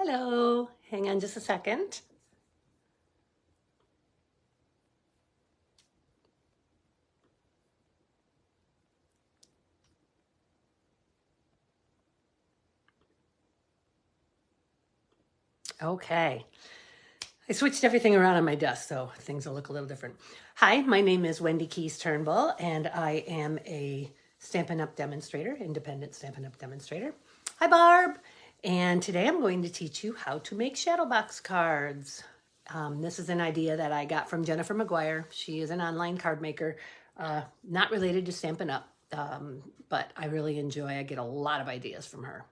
Hello, hang on just a second. Okay, I switched everything around on my desk, so things will look a little different. Hi, my name is Wendy Keys Turnbull, and I am a Stampin' Up! Demonstrator, independent Stampin' Up! Demonstrator. Hi, Barb! And today I'm going to teach you how to make Shadowbox cards. This is an idea that I got from Jennifer McGuire. She is an online card maker, not related to Stampin' Up!, but I really I get a lot of ideas from her.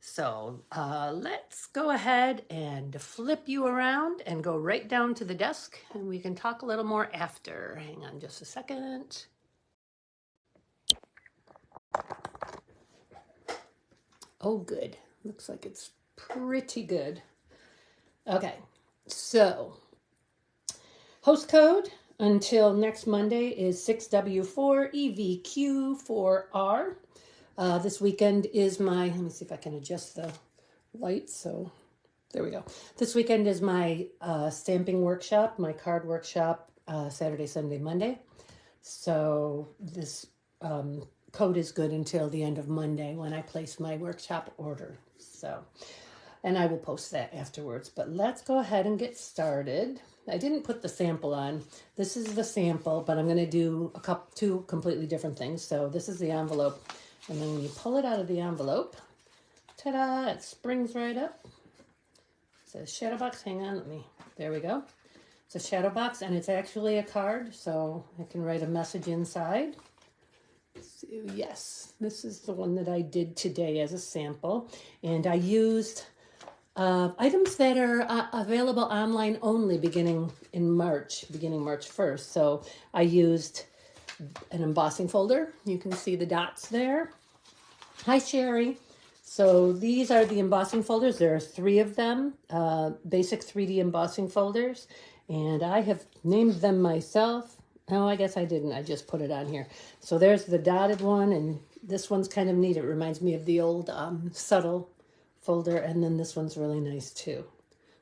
So let's go ahead and flip you around and go right down to the desk, and we can talk a little more after. Hang on just a second. Oh, good. Looks like it's pretty good. Okay, so host code until next Monday is 6W4EVQ4R. This weekend is let me see if I can adjust the lights. So there we go. This weekend is my stamping workshop, my card workshop, Saturday, Sunday, Monday. So this code is good until the end of Monday when I place my workshop order. So, and I will post that afterwards. But let's go ahead and get started. I didn't put the sample on. This is the sample, but I'm going to do two completely different things. So this is the envelope. And then when you pull it out of the envelope, ta-da, it springs right up. It says Shadowbox. Hang on, there we go. It's a Shadowbox, and it's actually a card, so I can write a message inside. So yes, this is the one that I did today as a sample. And I used items that are available online only beginning March 1st. So I used an embossing folder. You can see the dots there. Hi, Sherry. So these are the embossing folders. There are 3 of them, basic 3D embossing folders. And I have named them myself. No, I guess I didn't. I just put it on here. So there's the dotted one, and this one's kind of neat. It reminds me of the old subtle folder, and then this one's really nice too.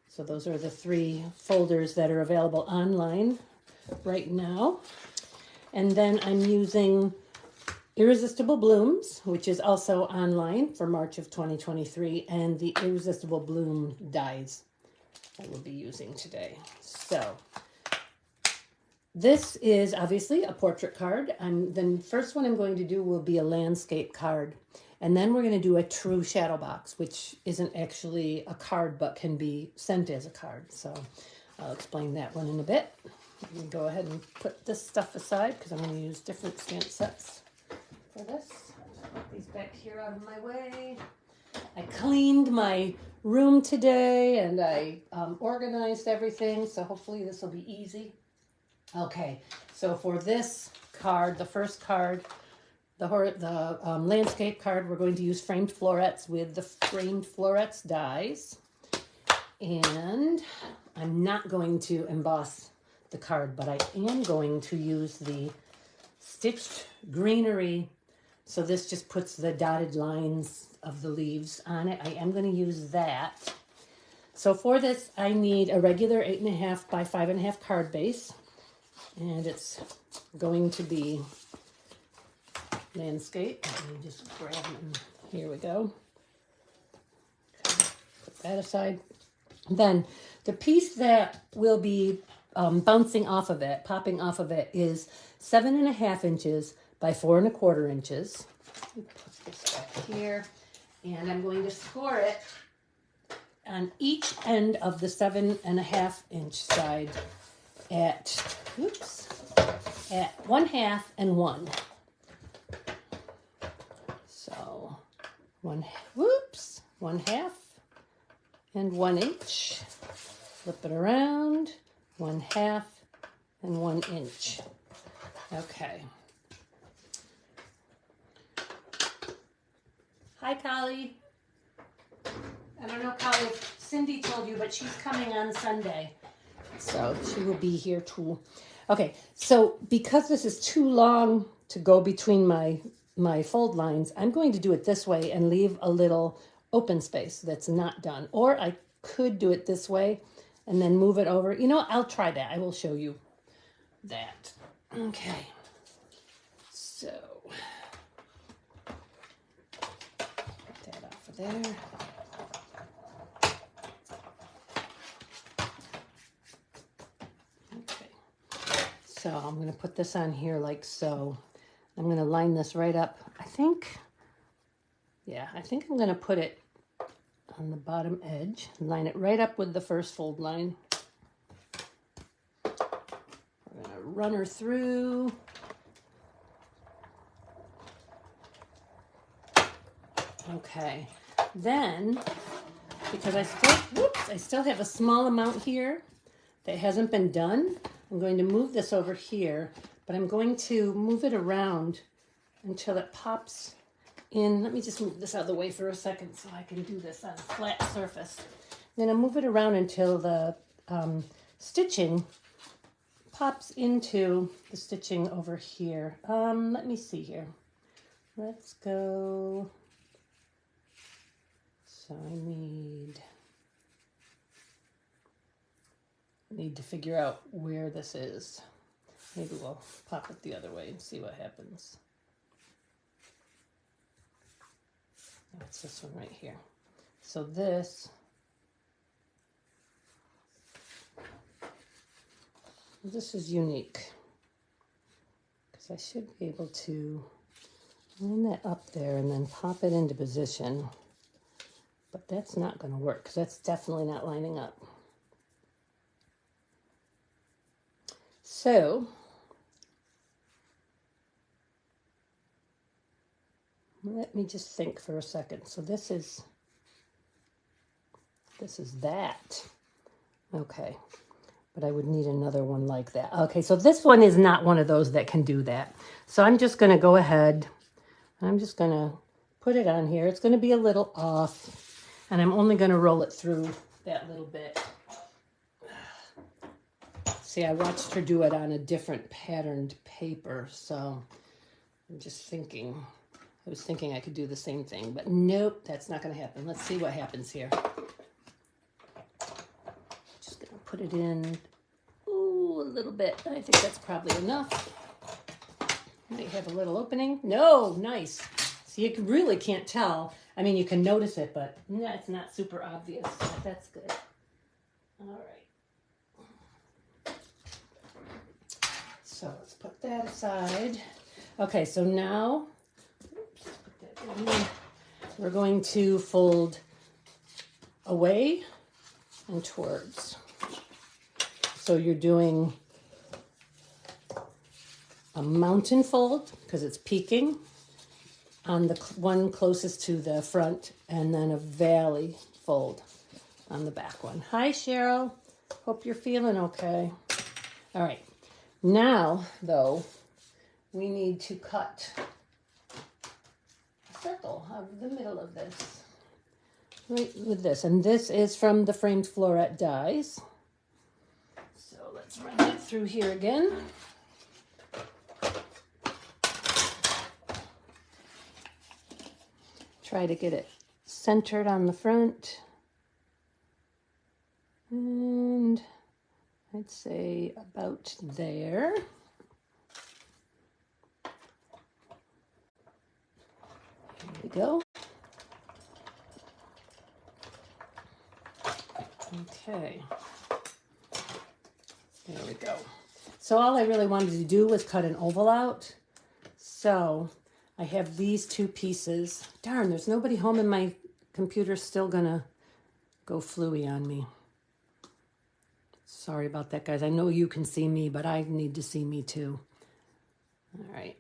So those are the 3 folders that are available online right now. And then I'm using Irresistible Blooms, which is also online for March of 2023, and the Irresistible Bloom dies I will be using today. So this is obviously a portrait card. The first one I'm going to do will be a landscape card. And then we're going to do a true shadow box, which isn't actually a card, but can be sent as a card. So I'll explain that one in a bit. Let me go ahead and put this stuff aside because I'm going to use different stamp sets for this. Put these back here out of my way. I cleaned my room today and I organized everything, so hopefully this will be easy. Okay, so for this card, the first card, the landscape card, we're going to use framed florets with the framed florets dies. And I'm not going to emboss the card, but I am going to use the stitched greenery. So this just puts the dotted lines of the leaves on it. I am going to use that. So for this, I need a regular 8.5 by 5.5 card base. And it's going to be landscape. Let me just grab them. Here we go. Okay, put that aside. Then the piece that will be bouncing off of it, popping off of it, is 7.5 inches by 4.25 inches. Let me put this back here, and I'm going to score it on each end of the 7.5 inch side at 1/2 and 1. So 1/2 and 1 inch. Flip it around, 1/2 and 1 inch. Okay. Hi, Collie. I don't know, Collie, if Cindy told you, but she's coming on Sunday. So she will be here too. Okay, so because this is too long to go between my fold lines, I'm going to do it this way and leave a little open space that's not done. Or I could do it this way and then move it over. You know what? I'll try that. I will show you that. Okay. So, get that off of there. So I'm going to put this on here like so. I'm going to line this right up. I think I'm going to put it on the bottom edge. Line it right up with the first fold line. We're going to run her through. Okay. Then, because I still have a small amount here that hasn't been done, I'm going to move this over here, but I'm going to move it around until it pops in. Let me just move this out of the way for a second so I can do this on a flat surface. Then I'll move it around until the stitching pops into the stitching over here. Let me see here. Let's go. So I need to figure out where this is. Maybe we'll pop it the other way and see what happens. Oh, it's this one right here. So this is unique because I should be able to line that up there and then pop it into position. But that's not going to work because that's definitely not lining up. So let me just think for a second. So this is that. Okay. But I would need another one like that. Okay, so this one is not one of those that can do that. So I'm just going to go ahead. I'm just going to put it on here. It's going to be a little off. And I'm only going to roll it through that little bit. See, I watched her do it on a different patterned paper. So I'm just thinking, I was thinking I could do the same thing. But nope, that's not going to happen. Let's see what happens here. Just going to put it in, ooh, a little bit. I think that's probably enough. Might have a little opening. No, nice. So you really can't tell. I mean, you can notice it, but it's not super obvious. But that's good. All right. So let's put that aside. Okay, so now, oops, put that in here. We're going to fold away and towards. So you're doing a mountain fold because it's peaking on the one closest to the front, and then a valley fold on the back one. Hi, Cheryl. Hope you're feeling okay. All right. Now, though, we need to cut a circle of the middle of this. Right with this. And this is from the Framed Floret dies. So let's run it through here again. Try to get it centered on the front. And I'd say about there. Here we go. Okay. There we go. So all I really wanted to do was cut an oval out. So I have these two pieces. Darn, there's nobody home and my computer's still gonna go fluey on me. Sorry about that, guys. I know you can see me, but I need to see me too. All right.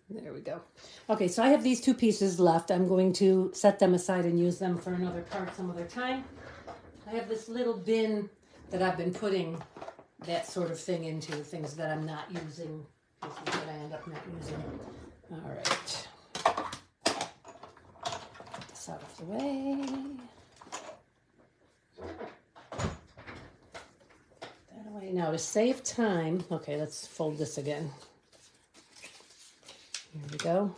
There we go. Okay, so I have these two pieces left. I'm going to set them aside and use them for another card some other time. I have this little bin that I've been putting that sort of thing into, things that I'm not using. This is what I end up not using. All right. Get this out of the way. That away. Now to save time, okay, let's fold this again. Here we go.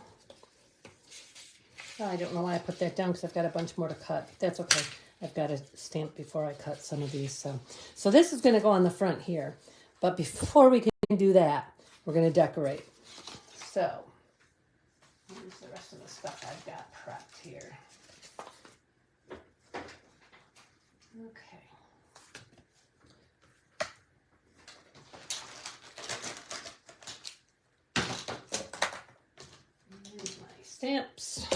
I don't know why I put that down because I've got a bunch more to cut. That's okay. I've got to stamp before I cut some of these. So this is going to go on the front here. But before we can do that, we're going to decorate. So here's the rest of the stuff I've got prepped here. Okay. Here's my stamps.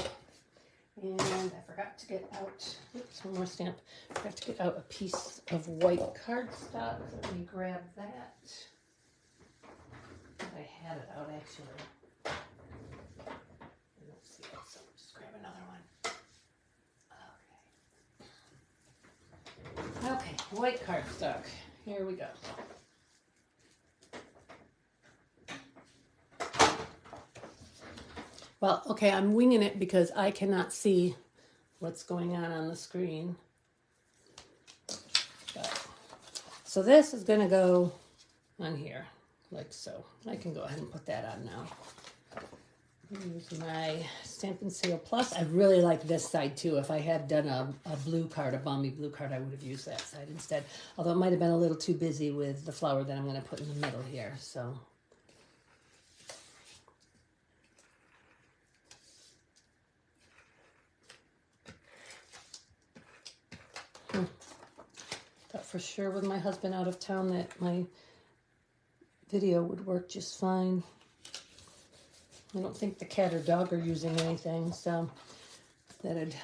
And I forgot to get out, oops, one more stamp. I forgot to get out a piece of white cardstock. Let me grab that. I had it out actually. I don't see it, so I'll just grab another one. Okay. Okay, white cardstock. Here we go. Well, okay, I'm winging it because I cannot see what's going on the screen. So this is going to go on here, like so. I can go ahead and put that on now. Use my Stamp and Seal Plus. I really like this side too. If I had done a blue card, a balmy blue card, I would have used that side instead. Although it might have been a little too busy with the flower that I'm going to put in the middle here. So. Thought for sure with my husband out of town that my video would work just fine. I don't think the cat or dog are using anything, so that'd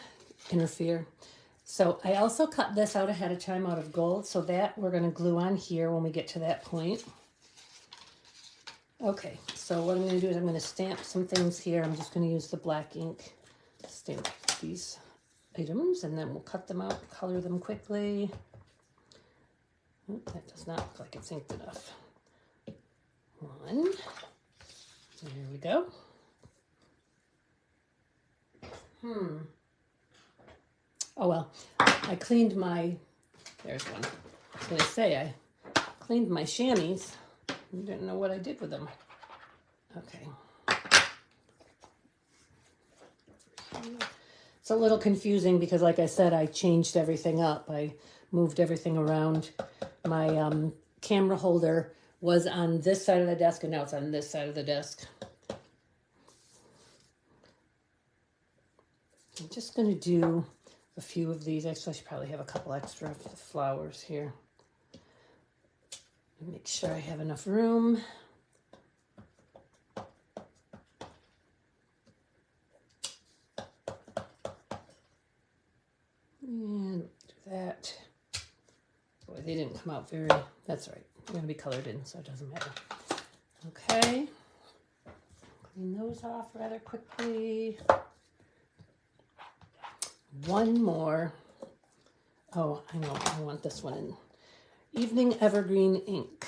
interfere. So I also cut this out ahead of time out of gold, so that we're going to glue on here when we get to that point. Okay, so what I'm going to do is I'm going to stamp some things here. I'm just going to use the black ink to stamp these items, and then we'll cut them out, color them quickly. Oh, that does not look like it's inked enough. One. There we go. Oh well, I cleaned my, there's one. I was going to say, I cleaned my chamois. I didn't know what I did with them. Okay. It's a little confusing because, like I said, I changed everything up. I moved everything around. My camera holder was on this side of the desk, and now it's on this side of the desk. I'm just going to do a few of these. Actually, I should probably have a couple extra of the flowers here. Make sure I have enough room. And do that. Boy, they didn't come out very, that's all right. They're going to be colored in, so it doesn't matter. Okay. Clean those off rather quickly. One more. Oh, I know. I want this one in Evening Evergreen ink.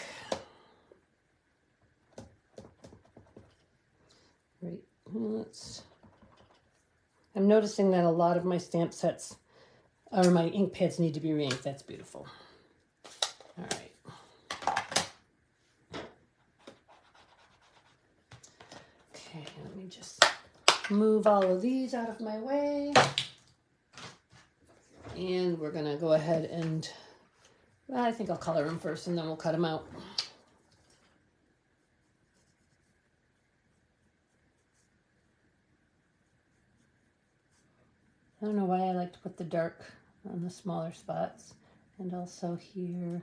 Right. I'm noticing that a lot of my stamp sets or my ink pads need to be re-inked. That's beautiful. All right. Okay, let me just move all of these out of my way. And we're going to go ahead and, well, I think I'll color them first and then we'll cut them out. I don't know why I like to put the dark on the smaller spots. And also here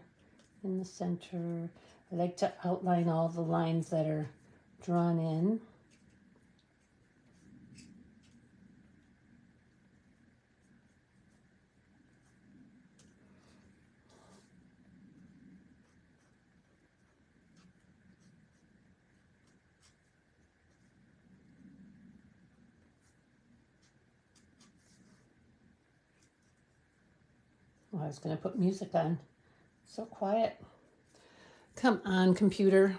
in the center, I like to outline all the lines that are drawn in. Oh, I was going to put music on. So quiet. Come on, computer.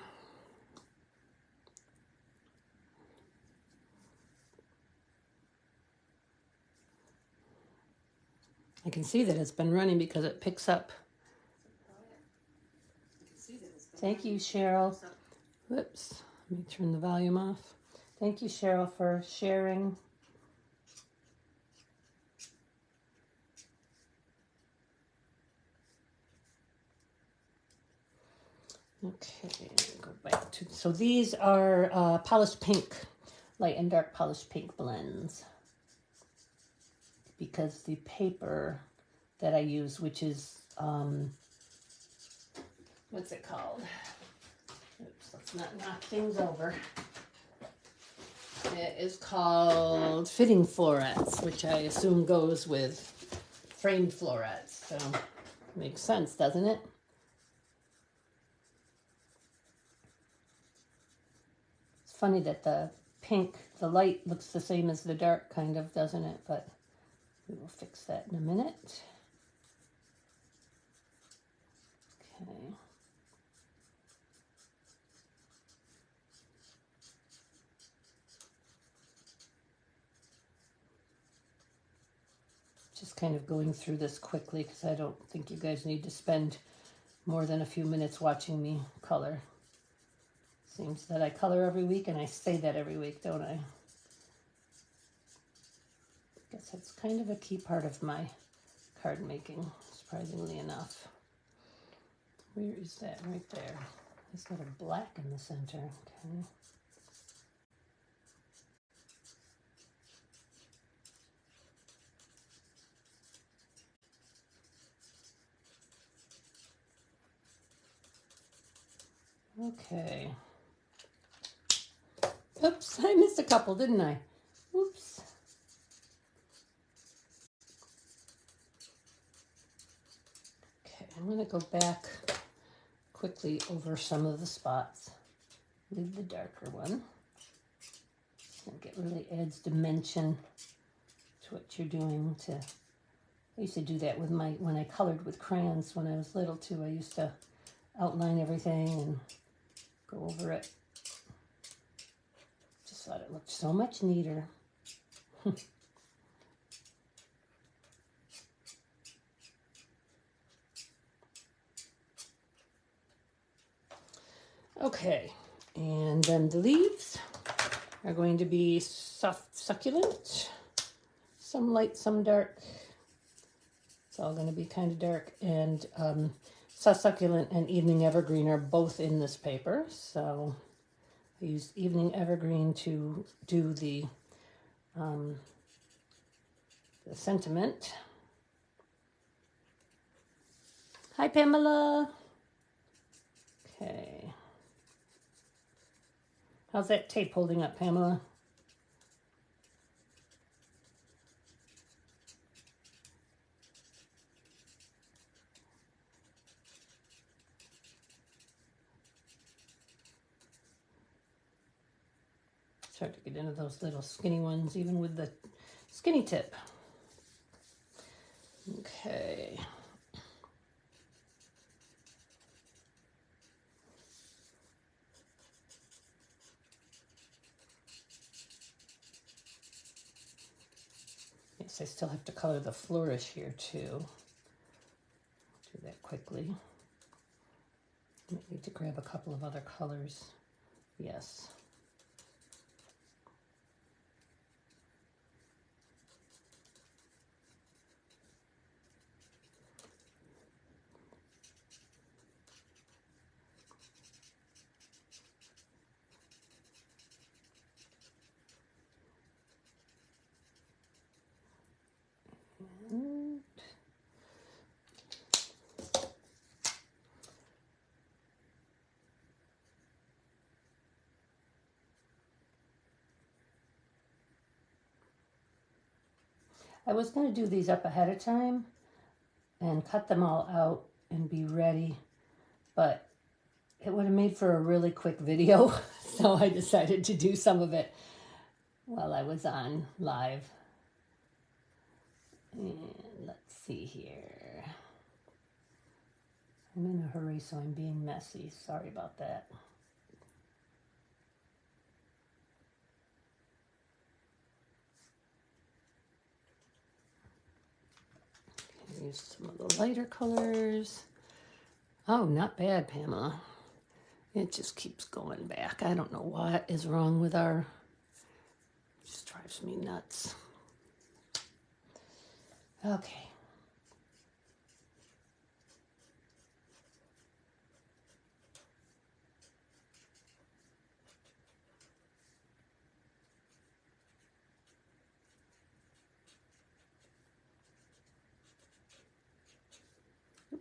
I can see that it's been running because it picks up. Thank you, Cheryl. Whoops. Let me turn the volume off. Thank you, Cheryl, for sharing. Okay, go back to, so these are polished pink, light and dark polished pink blends. Because the paper that I use, which is, what's it called? Oops, let's not knock things over. It is called fitting florets, which I assume goes with framed florets. So makes sense, doesn't it? It's funny that the pink, the light looks the same as the dark, kind of, doesn't it? But we will fix that in a minute. Okay. Just kind of going through this quickly because I don't think you guys need to spend more than a few minutes watching me color. Seems that I color every week, and I say that every week, don't I? Guess that's kind of a key part of my card making, surprisingly enough. Where is that? Right there. It's got a black in the center. Okay. Okay. Oops, I missed a couple, didn't I? Oops. Okay, I'm going to go back quickly over some of the spots. Leave the darker one. I think it really adds dimension to what you're doing. I used to do that with when I colored with crayons when I was little too. I used to outline everything and go over it. Just thought it looked so much neater. Okay, and then the leaves are going to be soft succulent, some light, some dark. It's all going to be kind of dark, and soft succulent and evening evergreen are both in this paper. So I used evening evergreen to do the sentiment. Hi, Pamela. Okay. How's that tape holding up, Pamela? It's hard to get into those little skinny ones, even with the skinny tip. Okay. Yes, I still have to color the flourish here too. Do that quickly. I might need to grab a couple of other colors. Yes. And I was going to do these up ahead of time and cut them all out and be ready, but it would have made for a really quick video, so I decided to do some of it while I was on live. And let's see here. I'm in a hurry, so I'm being messy. Sorry about that. Use some of the lighter colors. Oh, not bad, Pamela. It just keeps going back. I don't know what is wrong with our... It just drives me nuts. Okay.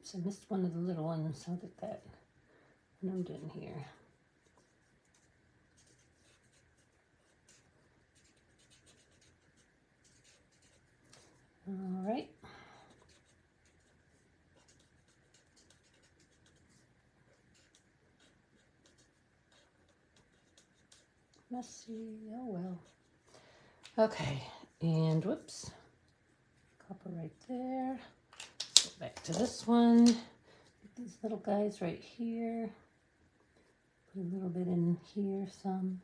Oops, I missed one of the little ones. How did that numbed in here? All right. Messy, oh well. Okay, and whoops, copper right there. Go back to this one. Get these little guys right here. Put a little bit in here, some.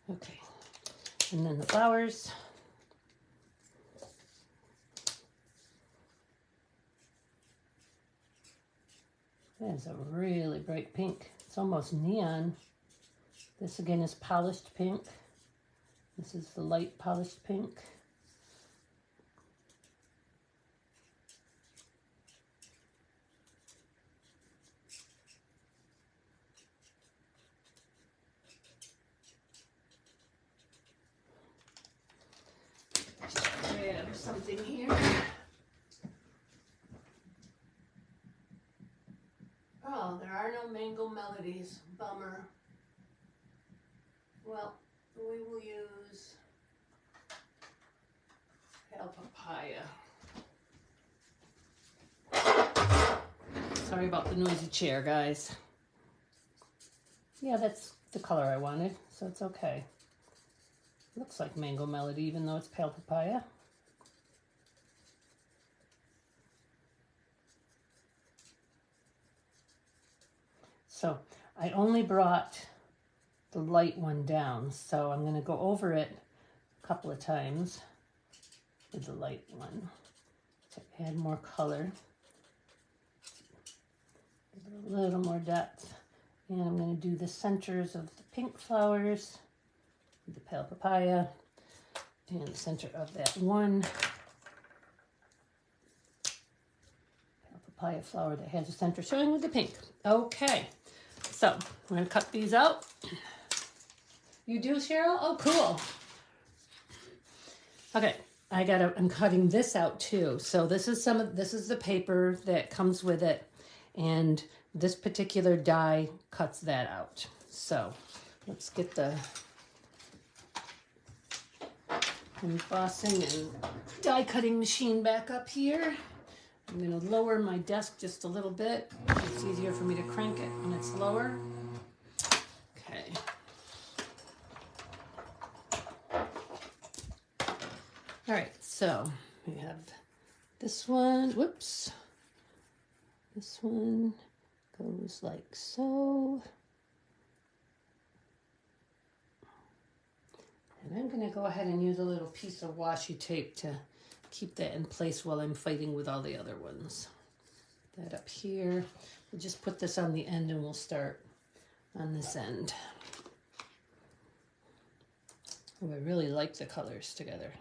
Okay, and then the flowers. That is a really bright pink. It's almost neon. This again is polished pink. This is the light polished pink. Grab something here. Oh, there are no mango melodies. Bummer. Well, we will use pale papaya. Sorry about the noisy chair, guys. Yeah, that's the color I wanted, so it's okay. Looks like mango melody, even though it's pale papaya. So I only brought the light one down, so I'm going to go over it a couple of times with the light one to add more color, give it a little more depth. And I'm going to do the centers of the pink flowers with the pale papaya and the center of that one pale papaya flower that has a center showing with the pink. Okay, so I'm going to cut these out. You do, Cheryl? Oh, cool. Okay, I'm cutting this out too. So this is the paper that comes with it, and this particular die cuts that out. So let's get the embossing and die cutting machine back up here. I'm going to lower my desk just a little bit. It's easier for me to crank it when it's lower. Okay. All right, so we have this one. Whoops. This one goes like so. And I'm going to go ahead and use a little piece of washi tape to keep that in place while I'm fighting with all the other ones. Put that up here. We'll just put this on the end and we'll start on this end. Oh, I really like the colors together.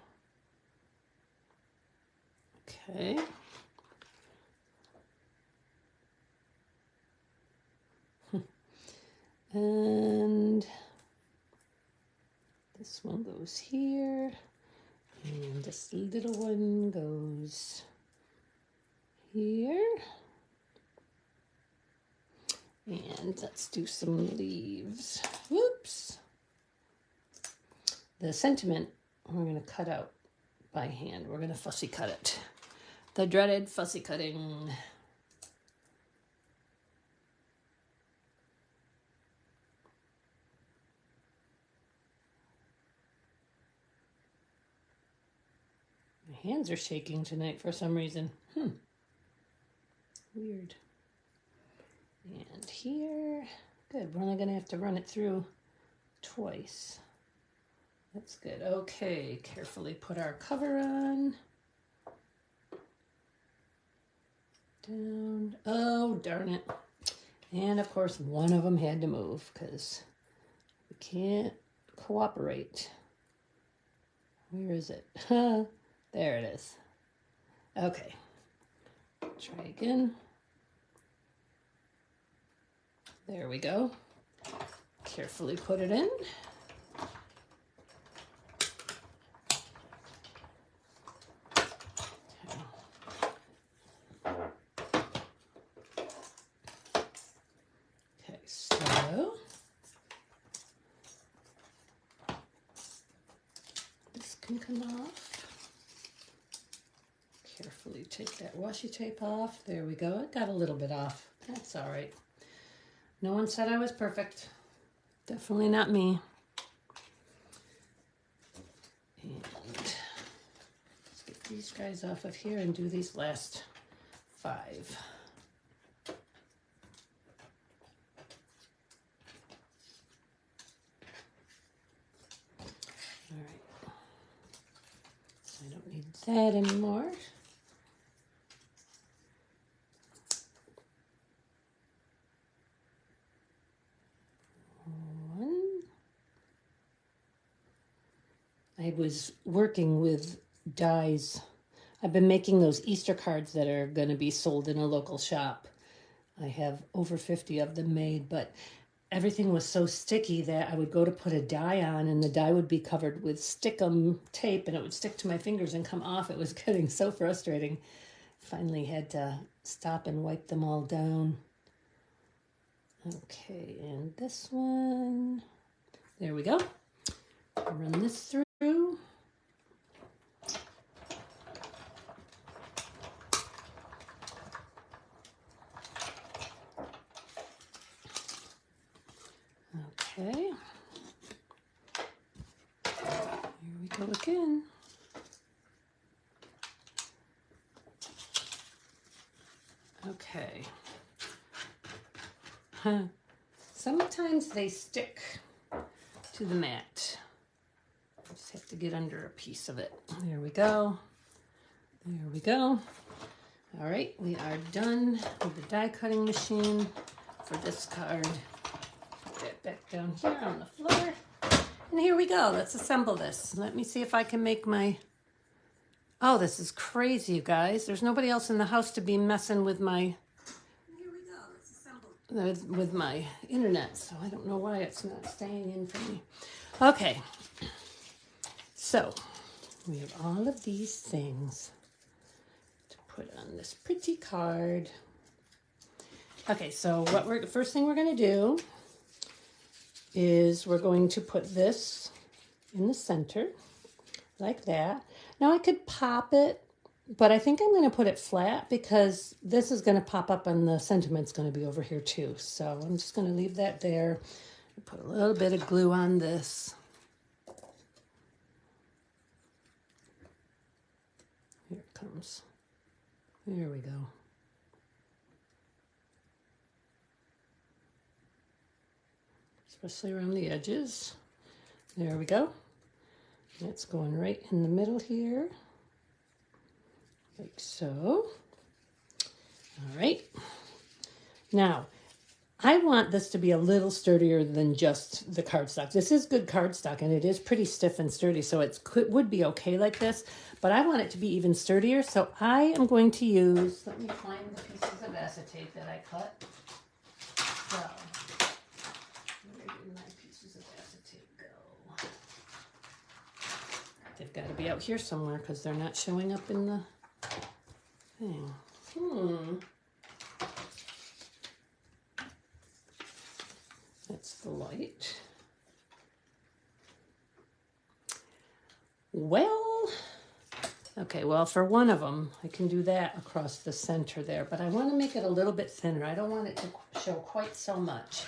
Okay. And this one goes here, and this little one goes here. And let's do some leaves. Whoops. The sentiment we're going to cut out by hand. We're going to fussy cut it. The dreaded fussy cutting. My hands are shaking tonight for some reason. Weird. And here. Good. We're only going to have to run it through twice. That's good. Okay. Carefully put our cover on. Down. Oh, darn it. And of course, one of them had to move because we can't cooperate. Where is it? There it is. Okay. Try again. There we go. Carefully put it in. Okay, so this can come off. Carefully take that washi tape off. There we go. It got a little bit off. That's all right. No one said I was perfect. Definitely not me. And let's get these guys off of here and do these last 5. All right. I don't need that anymore. I was working with dies. I've been making those Easter cards that are going to be sold in a local shop. I have over 50 of them made, but everything was so sticky that I would go to put a die on and the die would be covered with stickum tape and it would stick to my fingers and come off. It was getting so frustrating. Finally had to stop and wipe them all down. Okay, and this one. There we go. Run this through. Okay. Here we go again. Okay. Sometimes they stick to the mat. Just have to get under a piece of it. There we go. There we go. All right, we are done with the die cutting machine for this card. Put that back down here on the floor. And here we go. Let's assemble this. Let me see if I can make my... Oh, this is crazy, you guys. There's nobody else in the house to be messing with my... Here we go. Let's assemble. With my internet, so I don't know why it's not staying in for me. Okay. So, we have all of these things to put on this pretty card. Okay, so the first thing we're going to do is we're going to put this in the center, like that. Now I could pop it, but I think I'm going to put it flat because this is going to pop up and the sentiment's going to be over here too. So I'm just going to leave that there. Put a little bit of glue on this. Here it comes. There we go. Especially around the edges. There we go. It's going right in the middle here, like so. All right. Now, I want this to be a little sturdier than just the cardstock. This is good cardstock, and it is pretty stiff and sturdy, so it would be okay like this, but I want it to be even sturdier, so I am going to use, let me find the pieces of acetate that I cut. So, where did my pieces of acetate go? They've got to be out here somewhere because they're not showing up in the thing. That's the light. Well, okay, well, for one of them, I can do that across the center there, but I want to make it a little bit thinner. I don't want it to show quite so much.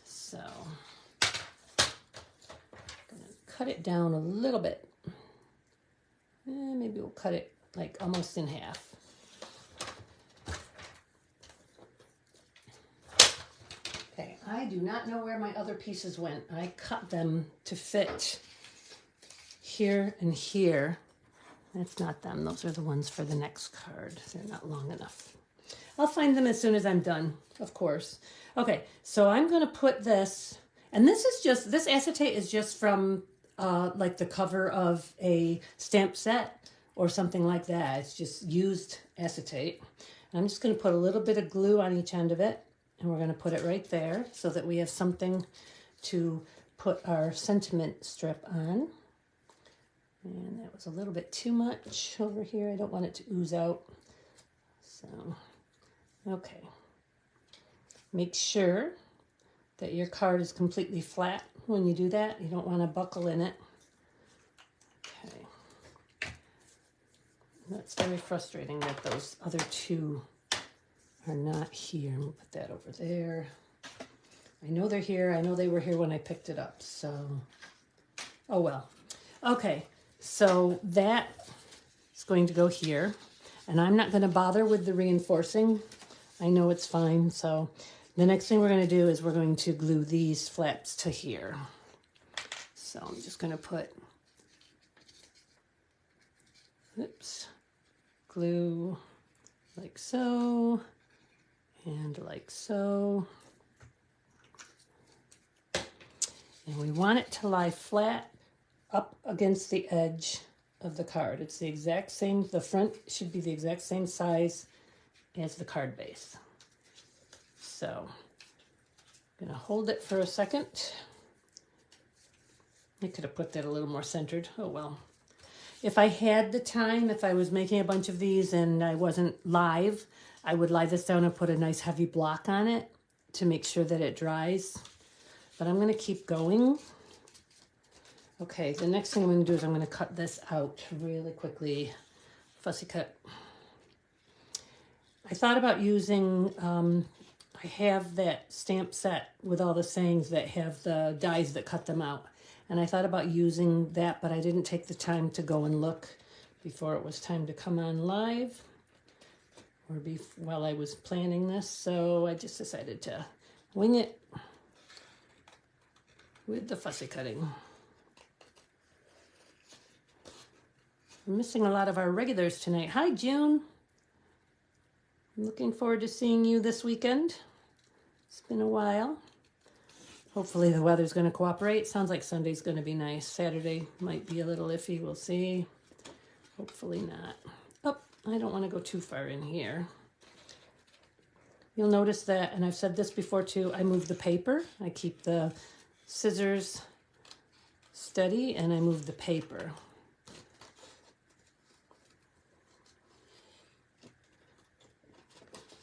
So, I'm going to cut it down a little bit. Maybe we'll cut it like almost in half. Okay, I do not know where my other pieces went. I cut them to fit here and here. That's not them. Those are the ones for the next card. They're not long enough. I'll find them as soon as I'm done, of course. Okay, so I'm going to put this, and this acetate is just from like the cover of a stamp set or something like that. It's just used acetate. And I'm just going to put a little bit of glue on each end of it. and we're going to put it right there so that we have something to put our sentiment strip on. And that was a little bit too much over here. I don't want it to ooze out. So, okay. Make sure that your card is completely flat when you do that. You don't want to buckle in it. Okay. That's very frustrating that those other two are not here. I'm going to put that over there. I know they're here. I know they were here when I picked it up. So, oh well. Okay. So that is going to go here, and I'm not going to bother with the reinforcing. I know it's fine. So the next thing we're going to do is we're going to glue these flaps to here. So I'm just going to put, oops, glue like so, and like so. And we want it to lie flat up against the edge of the card. It's the exact same, the front should be the exact same size as the card base. So I'm gonna hold it for a second. I could have put that a little more centered. Oh well. If I had the time, if I was making a bunch of these and I wasn't live, I would lie this down and put a nice heavy block on it to make sure that it dries. But I'm gonna keep going. Okay, the next thing I'm going to do is I'm going to cut this out really quickly. Fussy cut. I thought about using, I have that stamp set with all the sayings that have the dies that cut them out. And I thought about using that, but I didn't take the time to go and look before it was time to come on live or while I was planning this. So I just decided to wing it with the fussy cutting. I'm missing a lot of our regulars tonight. Hi, June. I'm looking forward to seeing you this weekend. It's been a while. Hopefully the weather's going to cooperate. Sounds like Sunday's going to be nice. Saturday might be a little iffy. We'll see. Hopefully not. Oh, I don't want to go too far in here. You'll notice that, and I've said this before too, I move the paper. I keep the scissors steady, and I move the paper.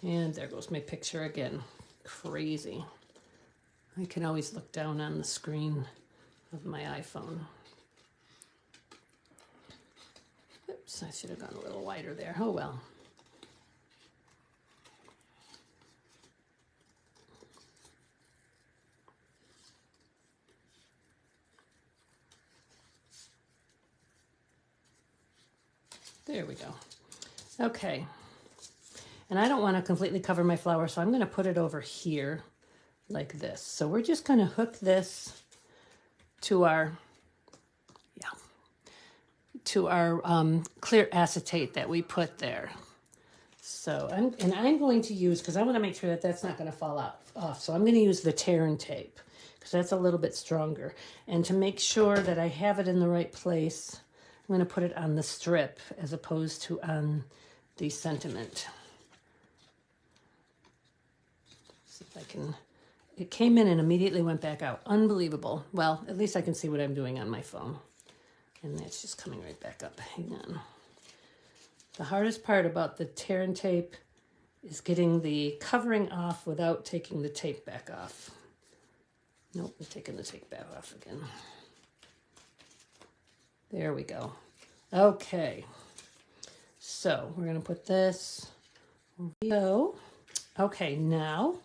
And there goes my picture again. Crazy. I can always look down on the screen of my iPhone. Oops, I should have gone a little wider there. Oh well. There we go. Okay. And I don't want to completely cover my flower, so I'm going to put it over here like this. So we're just going to hook this to our, clear acetate that we put there. So I'm going to use, because I want to make sure that that's not going to fall off. So I'm going to use the tear and tape because that's a little bit stronger. And to make sure that I have it in the right place, I'm going to put it on the strip as opposed to on the sentiment. See if I can, it came in and immediately went back out. Unbelievable. Well, at least I can see what I'm doing on my phone. And that's just coming right back up. Hang on. The hardest part about the tear and tape is getting the covering off without taking the tape back off. Nope, I'm taking the tape back off again. There we go. Okay. So we're going to put this over here. Okay, now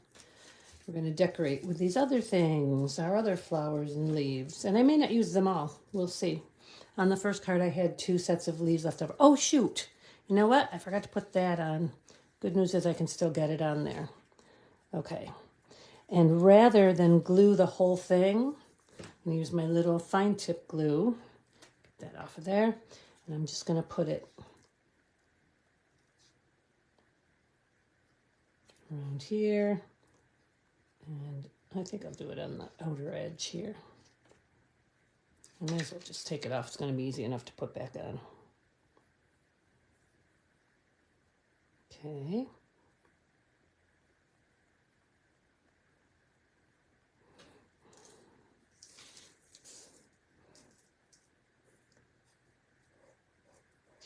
we're going to decorate with these other things, our other flowers and leaves. And I may not use them all. We'll see. On the first card, I had 2 sets of leaves left over. Oh, shoot. You know what? I forgot to put that on. Good news is I can still get it on there. Okay. And rather than glue the whole thing, I'm going to use my little fine tip glue. Get that off of there. And I'm just going to put it around here. And I think I'll do it on the outer edge here. I may as well just take it off. It's going to be easy enough to put back on. Okay.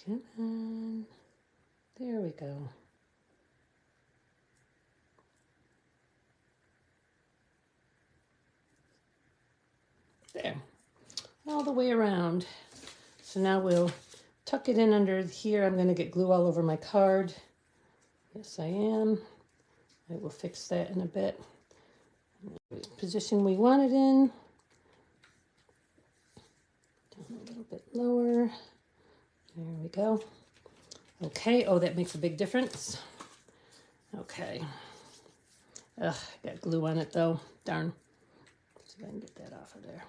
Come on. There we go. There. All the way around. So now we'll tuck it in under here. I'm going to get glue all over my card. Yes, I am. I will fix that in a bit. Position we want it in. Down a little bit lower. There we go. Okay. Oh, that makes a big difference. Okay. Ugh, I got glue on it though. Darn. See if I can get that off of there.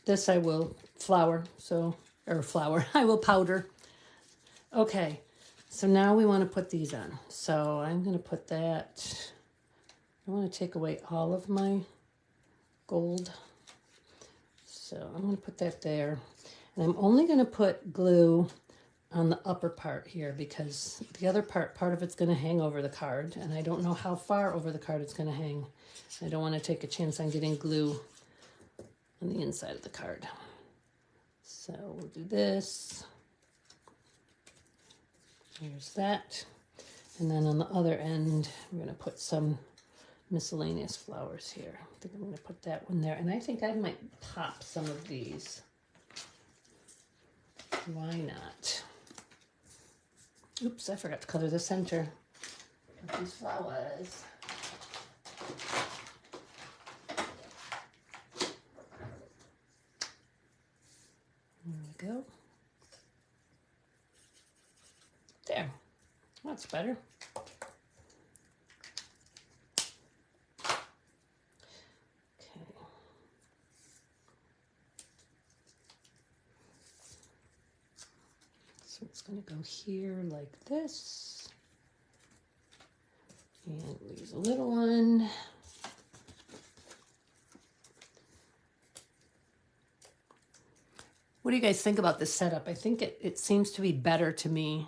This I will I will powder. Okay, so now we want to put these on. So I'm going to put that, I want to take away all of my gold. So I'm going to put that there. And I'm only going to put glue on the upper part here because the other part of it's going to hang over the card. And I don't know how far over the card it's going to hang. I don't want to take a chance on getting glue on the inside of the card. So we'll do this. Here's that. And then on the other end, I'm going to put some miscellaneous flowers here. I think I'm going to put that one there. And I think I might pop some of these. Why not? Oops, I forgot to color the center of these flowers. There we go. There. That's better. Okay. So it's going to go here like this. And we'll use a little one. What do you guys think about this setup? I think it seems to be better to me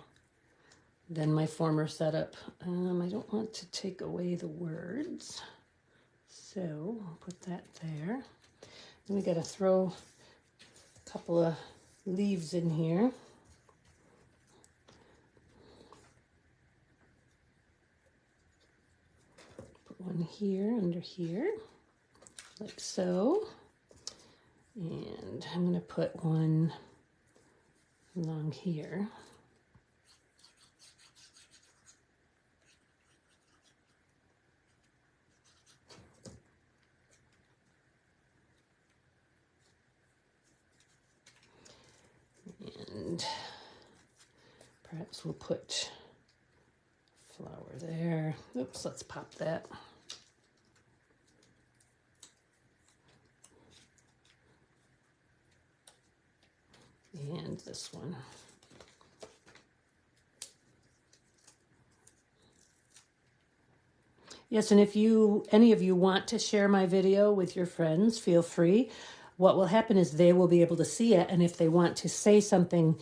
than my former setup. I don't want to take away the words. So I'll put that there. Then we got to throw a couple of leaves in here. Put one here under here, like so. And I'm going to put one along here. And perhaps we'll put a flower there. Oops, let's pop that. And this one. Yes, and if any of you want to share my video with your friends, feel free. What will happen is they will be able to see it, and if they want to say something,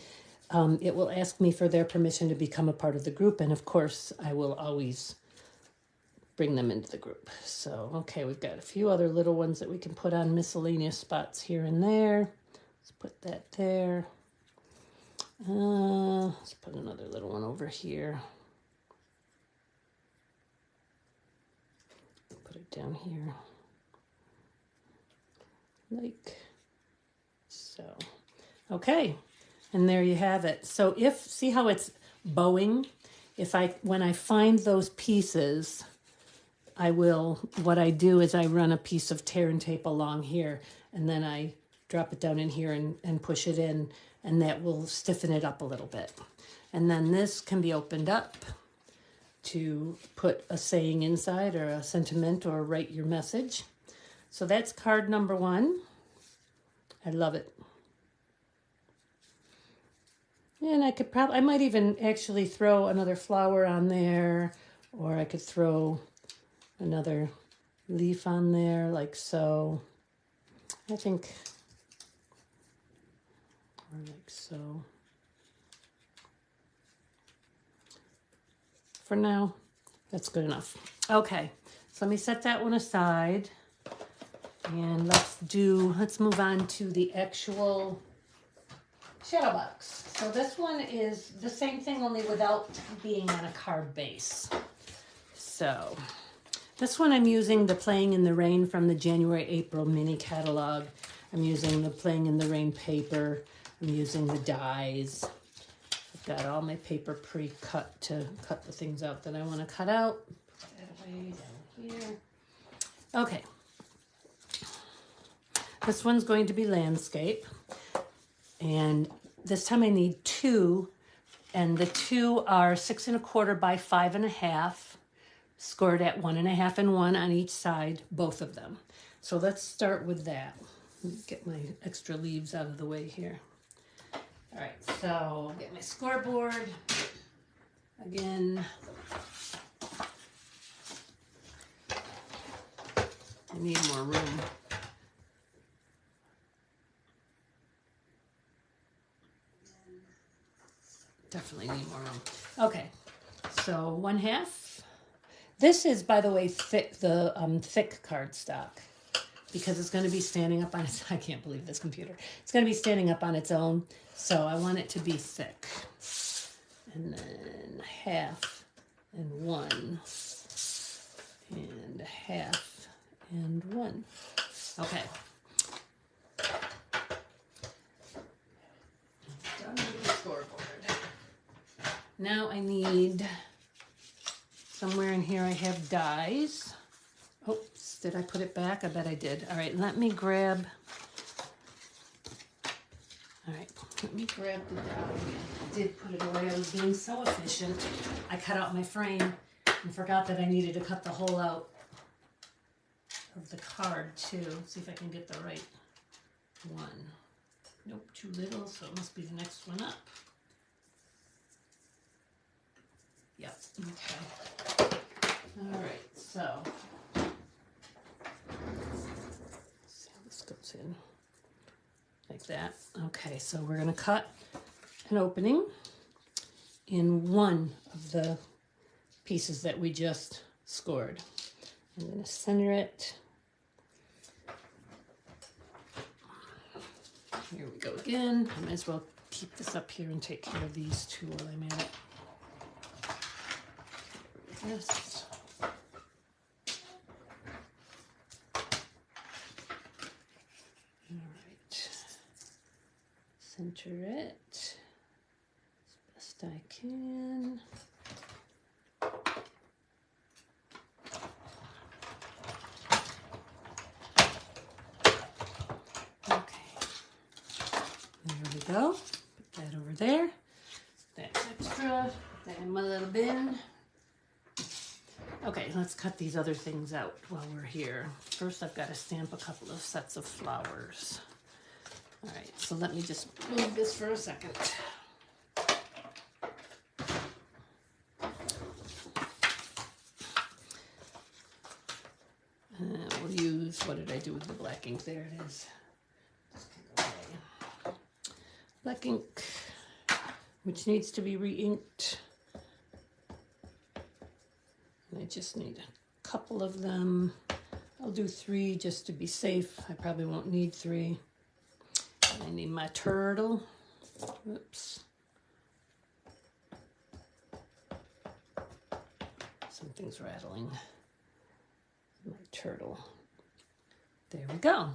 it will ask me for their permission to become a part of the group, and of course, I will always bring them into the group. So, okay, we've got a few other little ones that we can put on miscellaneous spots here and there. Let's put that there. Let's put another little one over here. Put it down here. Like so. Okay, and there you have it. So see how it's bowing? When I find those pieces, what I do is I run a piece of tear and tape along here, and then I drop it down in here and push it in, and that will stiffen it up a little bit. And then this can be opened up to put a saying inside or a sentiment or write your message. So that's card number 1. I love it. And I might even actually throw another flower on there, or I could throw another leaf on there like so. I think, or like so. For now, that's good enough. Okay, so let me set that one aside. And let's move on to the actual shadow box. So this one is the same thing, only without being on a card base. So this one I'm using the Playing in the Rain from the January-April mini catalog. I'm using the Playing in the Rain paper. I'm using the dies. I've got all my paper pre-cut to cut the things out that I want to cut out. Put that away down here. Okay. This one's going to be landscape. And this time I need 2. And the 2 are 6 1/4 by 5 1/2. Scored at 1 1/2 and 1 on each side, both of them. So let's start with that. Get my extra leaves out of the way here. All right, so I'll get my scoreboard. Again, I need more room. Definitely need more room. Okay, so 1/2. This is, by the way, thick, the thick cardstock, because it's going to be standing up on its, I can't believe this computer. It's going to be standing up on its own, so I want it to be thick. And then 1/2 and 1 and 1/2 and 1. Okay. Done with the scoreboard. Now I need, somewhere in here I have dies. Oops, did I put it back? I bet I did. All right, let me grab, all right, let me grab the die. I did put it away. I was being so efficient. I cut out my frame and forgot that I needed to cut the hole out of the card too. See if I can get the right one. Nope, too little, so it must be the next one up. Yep, okay. All right, so see how this goes in, like that. Okay, so we're gonna cut an opening in one of the pieces that we just scored. I'm gonna center it. Here we go again. I might as well keep this up here and take care of these 2 while I'm at it. This. All right. Center it as best I can. Okay. There we go. Put that over there. That's extra. Put that in my little bin. Okay, let's cut these other things out while we're here. First, I've got to stamp a couple of sets of flowers. All right, so let me just move this for a second. We'll use, what did I do with the black ink? There it is. Black ink, which needs to be re-inked. I just need a couple of them. I'll do 3 just to be safe. I probably won't need 3. I need my turtle. Oops. Something's rattling. My turtle. There we go.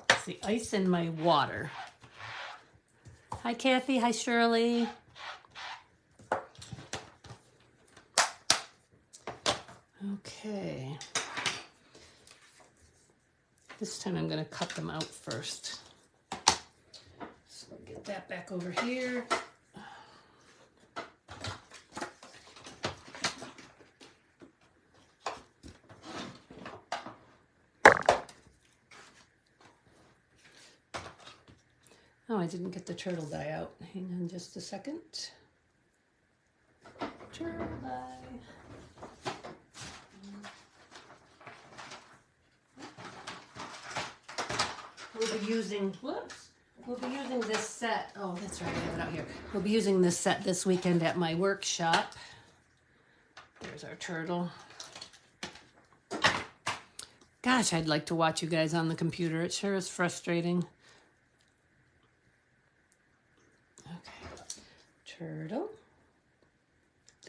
It's the ice in my water. Hi, Kathy. Hi, Shirley. Okay. This time I'm going to cut them out first. So I'll get that back over here. Oh, I didn't get the turtle die out. Hang on just a second. Turtle die. We'll be using, we'll be using this set. Oh, that's right, I have it out here. We'll be using this set this weekend at my workshop. There's our turtle. Gosh, I'd like to watch you guys on the computer. It sure is frustrating. turtle.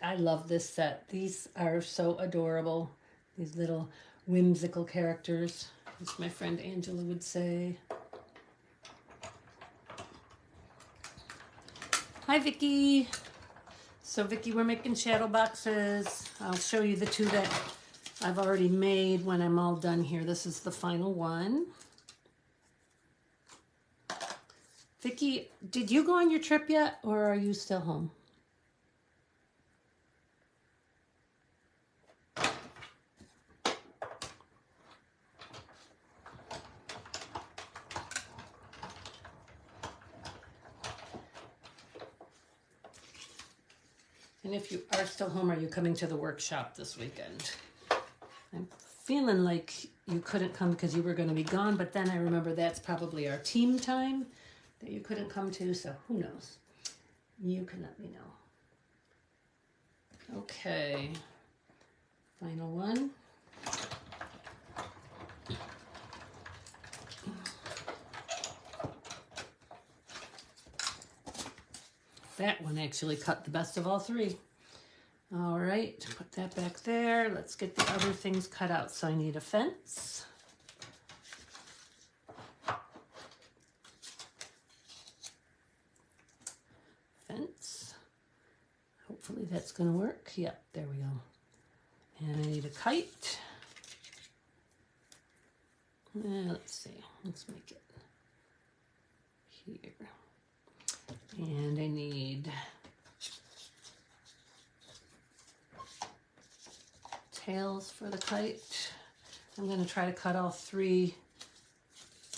I love this set. These are so adorable. These little whimsical characters, as my friend Angela would say. Hi, Vicki. So, Vicki, we're making shadow boxes. I'll show you the two that I've already made when I'm all done here. This is the final one. Vicki, did you go on your trip yet, or are you still home? And if you are still home, are you coming to the workshop this weekend? I'm feeling like you couldn't come because you were going to be gone, but then I remember that's probably our team time that you couldn't come to, so who knows? You can let me know. Okay, final one. That one actually cut the best of all three. All right, put that back there. Let's get the other things cut out. So I need a fence. Fence. Hopefully that's going to work. Yep, there we go. And I need a kite. Let's see. Let's make it here. And I need tails for the kite. I'm going to try to cut all three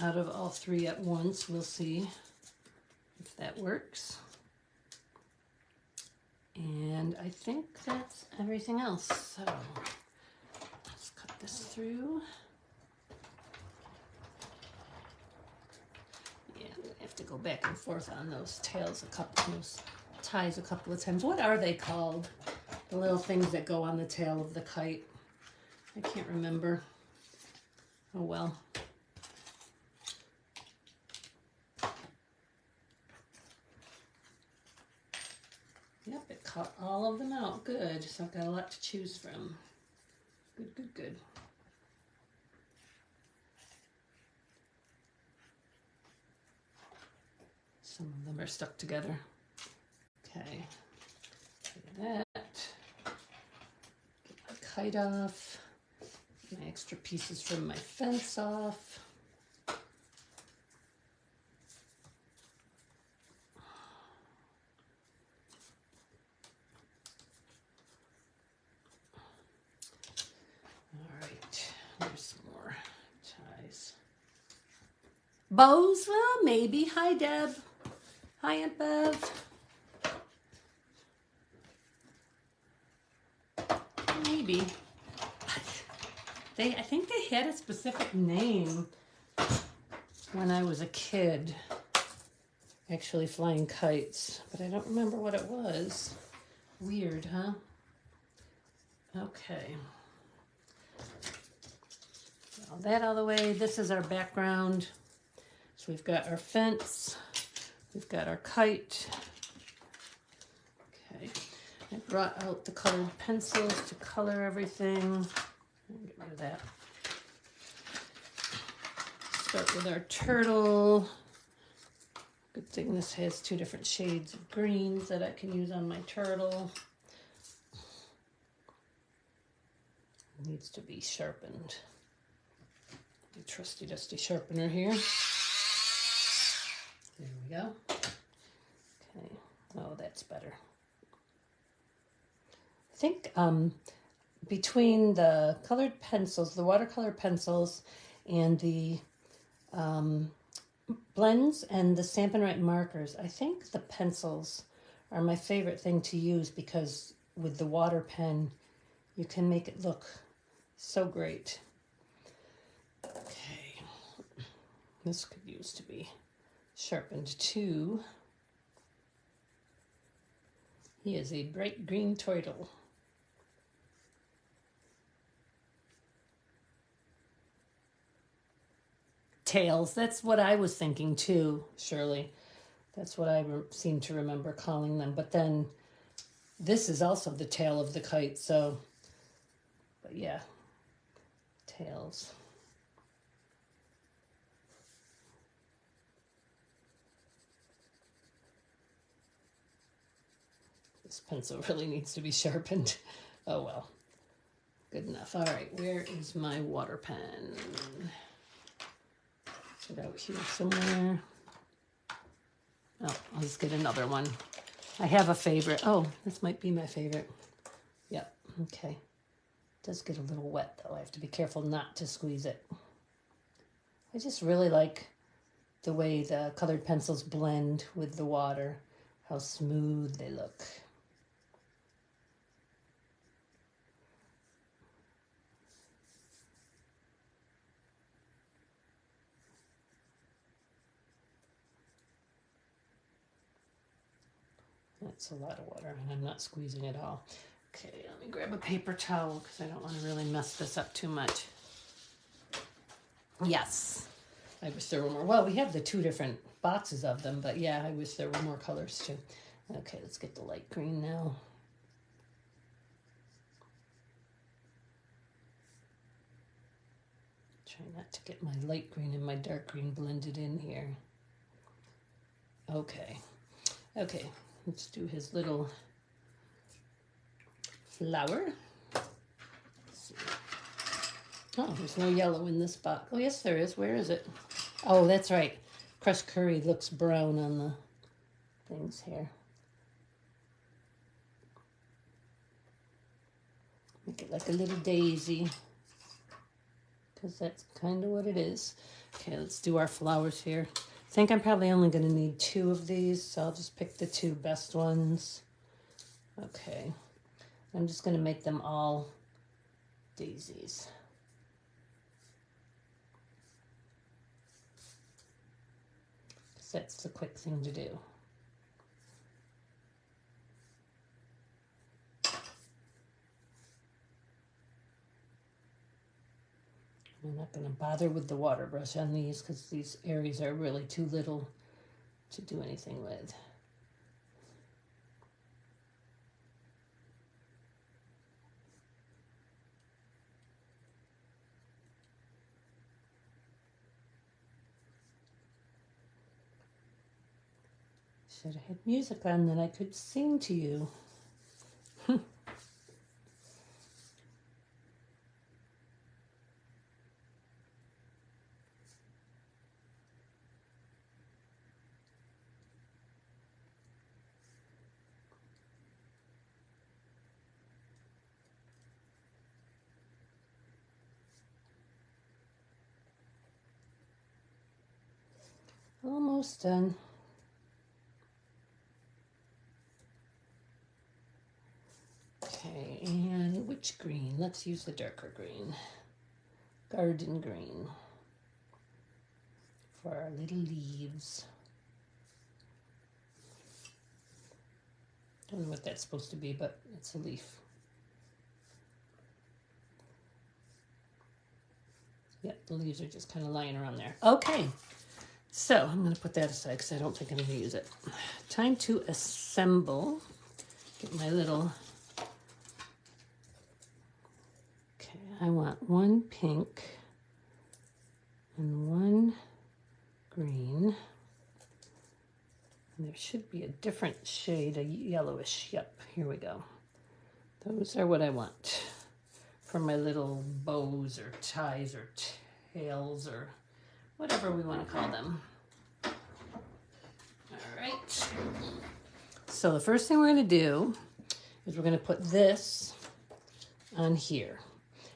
out of all three at once. We'll see if that works. And I think that's everything else. So let's cut this through. To go back and forth on those tails those ties a couple of times. What are they called? The little things that go on the tail of the kite. I can't remember. Oh well. Yep, it cut all of them out. Good. So I've got a lot to choose from. Good, good, good. Some of them are stuck together. Okay, get that. Get my kite off. Get my extra pieces from my fence off. All right, there's some more ties. Bows? Well, maybe. Hi, Deb. Hi, Aunt Bev. Maybe. I think they had a specific name when I was a kid, actually flying kites, but I don't remember what it was. Weird, huh? Okay. All that out of the way. This is our background. So we've got our fence. We've got our kite. Okay, I brought out the colored pencils to color everything. Get rid of that. Start with our turtle. Good thing this has two different shades of greens that I can use on my turtle. It needs to be sharpened. The trusty dusty sharpener here. There we go. Okay. Oh, that's better. I think between the colored pencils, the watercolor pencils, and the blends and the Stampin' Right markers, I think the pencils are my favorite thing to use because with the water pen, you can make it look so great. Okay. This could use to be sharpened too. He is a bright green turtle. Tails, that's what I was thinking too, Shirley. That's what I seem to remember calling them. But then this is also the tail of the kite, so, but yeah, tails. This pencil really needs to be sharpened. Oh well, good enough. All right, where is my water pen? Is it out here somewhere? Oh, I'll just get another one. I have a favorite. Oh, this might be my favorite. Yep, okay. It does get a little wet though. I have to be careful not to squeeze it. I just really like the way the colored pencils blend with the water, how smooth they look. That's a lot of water, and I'm not squeezing it all. Okay, let me grab a paper towel because I don't want to really mess this up too much. Yes, I wish there were more. Well, we have the 2 different boxes of them, but yeah, I wish there were more colors too. Okay, let's get the light green now. Try not to get my light green and my dark green blended in here. Okay, okay. Let's do his little flower. Let's see. Oh, there's no yellow in this box. Oh, yes, there is. Where is it? Oh, that's right. Crushed curry looks brown on the things here. Make it like a little daisy, because that's kind of what it is. Okay, let's do our flowers here. I think I'm probably only going to need 2 of these, so I'll just pick the 2 best ones. Okay, I'm just going to make them all daisies. Because that's the quick thing to do. I'm not going to bother with the water brush on these because these areas are really too little to do anything with. Should have had music on that I could sing to you. Almost done. Okay, and which green? Let's use the darker green. Garden green for our little leaves. Don't know what that's supposed to be, but it's a leaf. Yep, the leaves are just kind of lying around there. Okay, so I'm going to put that aside because I don't think I'm going to use it. Time to assemble. Get my little... Okay, I want 1 pink and 1 green. And there should be a different shade, a yellowish. Yep, here we go. Those are what I want for my little bows or ties or tails or whatever we want to call them. All right. So the first thing we're going to do is we're going to put this on here.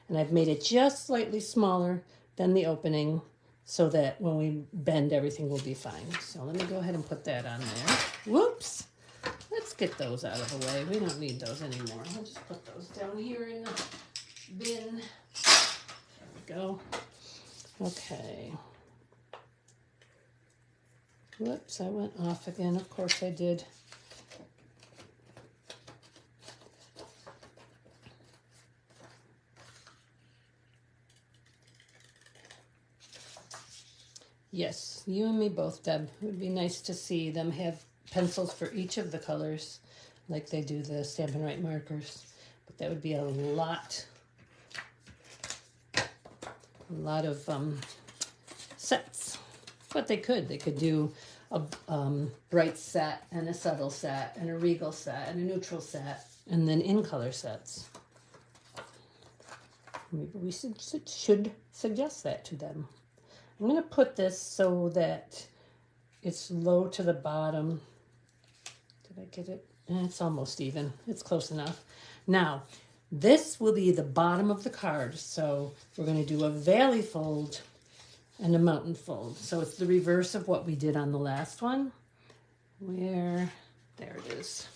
And I've made it just slightly smaller than the opening so that when we bend, everything will be fine. So let me go ahead and put that on there. Whoops. Let's get those out of the way. We don't need those anymore. I'll just put those down here in the bin. There we go. Okay. Whoops, I went off again. Of course I did. Yes, you and me both, Deb. It would be nice to see them have pencils for each of the colors like they do the Stampin' Right markers. But that would be a lot of sets. But they could do a bright set and a subtle set and a regal set and a neutral set and then in color sets. Maybe we should suggest that to them. I'm going to put this so that it's low to the bottom. Did I get it? It's almost even. It's close enough. Now, this will be the bottom of the card. So we're going to do a valley fold and a mountain fold. So it's the reverse of what we did on the last one. There it is.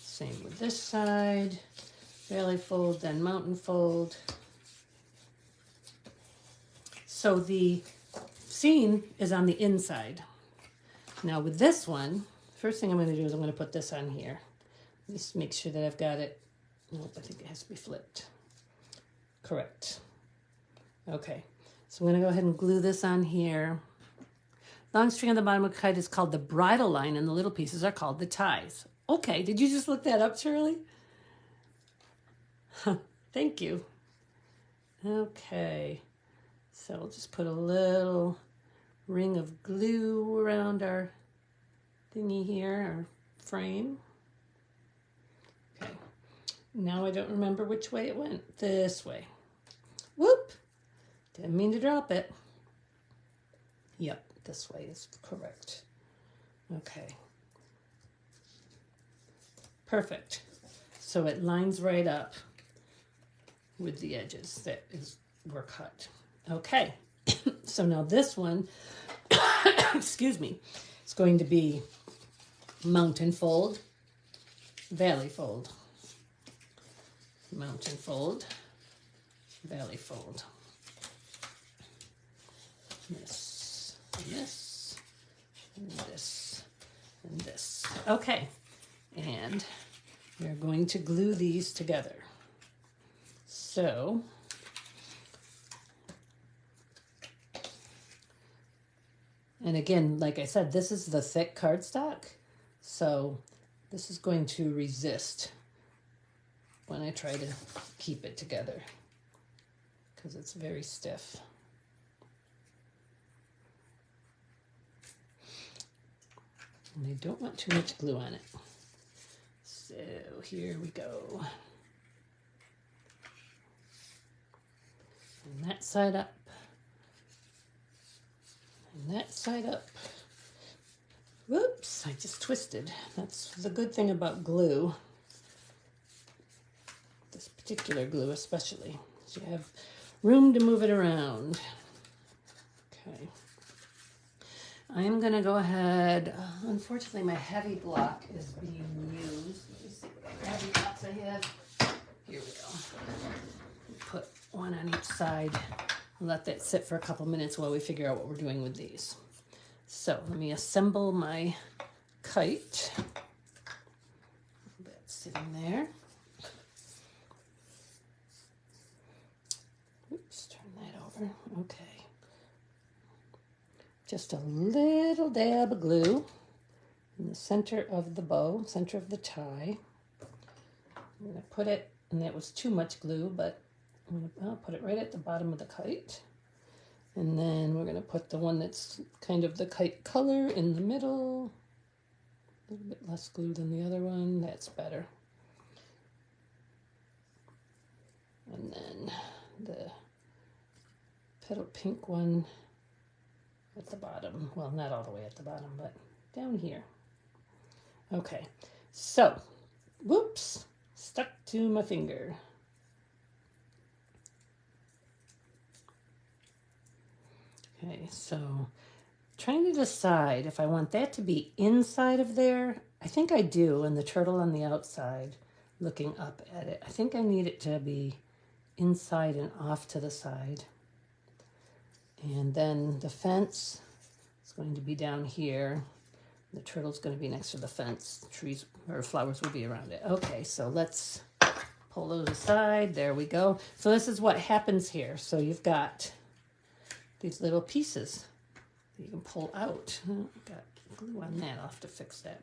Same with this side. Valley fold, then mountain fold. So the scene is on the inside. Now with this one, first thing I'm going to do is I'm going to put this on here. Just make sure that I've got it. Nope, I think it has to be flipped. Correct. Okay, so I'm going to go ahead and glue this on here. Long string on the bottom of the kite is called the bridle line, and the little pieces are called the ties. Okay, did you just look that up, Shirley? Thank you. Okay, so we'll just put a little ring of glue around our thingy here, our frame. Okay, now I don't remember which way it went. This way. Whoop! Didn't mean to drop it. Yep, this way is correct. Okay. Perfect. So it lines right up with the edges that were cut. Okay. So now this one, excuse me, it's going to be mountain fold, valley fold, mountain fold, valley fold. This, and this, and this, and this. Okay. And we're going to glue these together. So, and again, like I said, this is the thick cardstock. So this is going to resist when I try to keep it together because it's very stiff. And I don't want too much glue on it. So here we go. And that side up. And that side up. Whoops, I just twisted. That's the good thing about glue. This particular glue especially. So you have room to move it around. Okay. I'm going to go ahead. Unfortunately, my heavy block is being used. Let me see what other heavy blocks I have. Here we go. Put one on each side and let that sit for a couple minutes while we figure out what we're doing with these. So let me assemble my kite. That's sitting there. Oops, turn that over. Okay. Just a little dab of glue in the center of the bow, center of the tie. I'm going to put it, and that was too much glue, but I'll put it right at the bottom of the kite. And then we're going to put the one that's kind of the kite color in the middle. A little bit less glue than the other one. That's better. And then the petal pink one at the bottom. Well, not all the way at the bottom, but down here. Okay, so, whoops, stuck to my finger. Okay, so trying to decide if I want that to be inside of there. I think I do, and the turtle on the outside looking up at it. I think I need it to be inside and off to the side. And then the fence is going to be down here. The turtle's going to be next to the fence. Trees or flowers will be around it. Okay, so let's pull those aside. There we go. So this is what happens here. So you've got these little pieces that you can pull out. Oh, got glue on that. I'll have to fix that.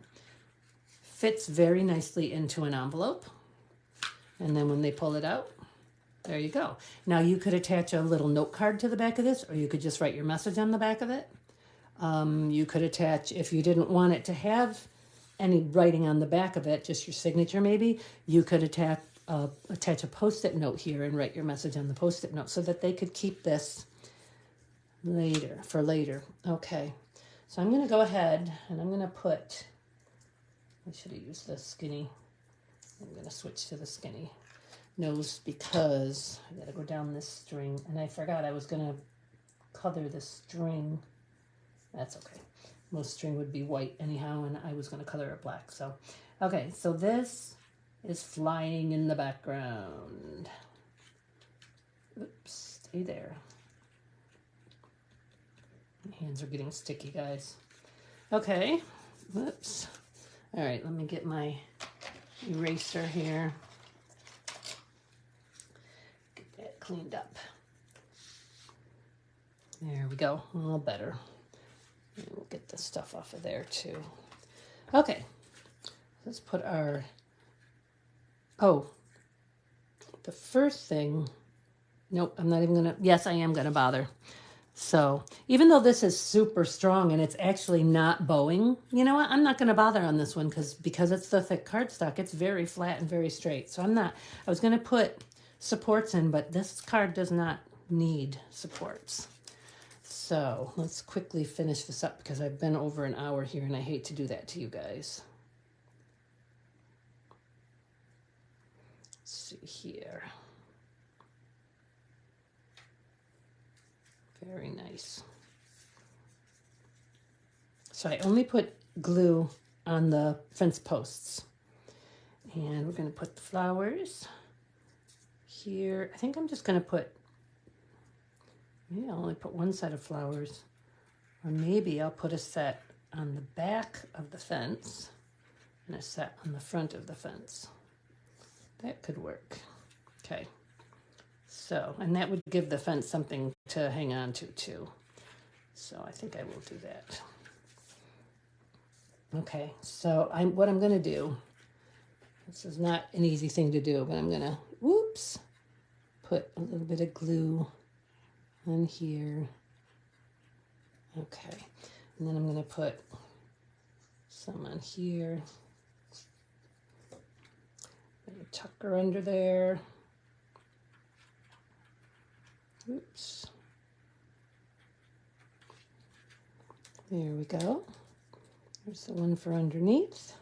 Fits very nicely into an envelope. And then when they pull it out, there you go. Now you could attach a little note card to the back of this, or you could just write your message on the back of it. You could attach, if you didn't want it to have any writing on the back of it, just your signature maybe, you could attach a Post-it note here and write your message on the Post-it note so that they could keep this for later. Okay, so I'm going to go ahead and I'm going to put, I should have used the skinny. I'm going to switch to the skinny nose because I got to go down this string, and I forgot I was going to color the string. That's okay. Most string would be white anyhow, and I was going to color it black. So, okay, so this is flying in the background. Oops, stay there. My hands are getting sticky, guys. Okay, whoops. All right, let me get my eraser here. Get that cleaned up. There we go, a little better. And we'll get the stuff off of there too. Okay, let's put our, oh, the first thing, nope, I'm not even gonna, yes, I am gonna bother. So even though this is super strong and it's actually not bowing, you know what, I'm not gonna bother on this one because it's the thick cardstock, it's very flat and very straight. So I was gonna put supports in, but this card does not need supports. So let's quickly finish this up because I've been over an hour here and I hate to do that to you guys. Let's see here. Very nice. So I only put glue on the fence posts. And we're going to put the flowers here. I think I'm just going to put, maybe I'll only put one set of flowers, or maybe I'll put a set on the back of the fence and a set on the front of the fence. That could work. Okay. So, and that would give the fence something to hang on to too. So I think I will do that. Okay, so what I'm going to do, this is not an easy thing to do, but I'm going to, whoops, put a little bit of glue on here. Okay, and then I'm going to put some on here. Maybe tuck her under there. Oops. There we go. There's the one for underneath.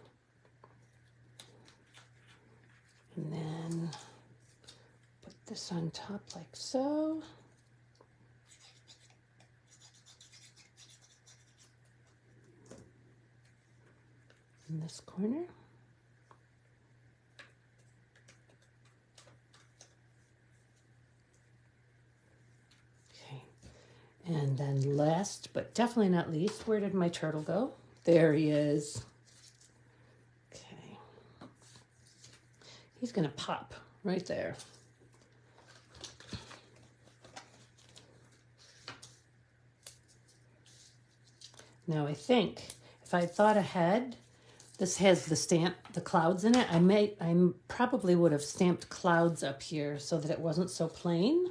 And then put this on top like so. In this corner. And then last, but definitely not least, where did my turtle go? There he is. Okay. He's going to pop right there. Now I think if I thought ahead, this has the clouds in it. I probably would have stamped clouds up here so that it wasn't so plain.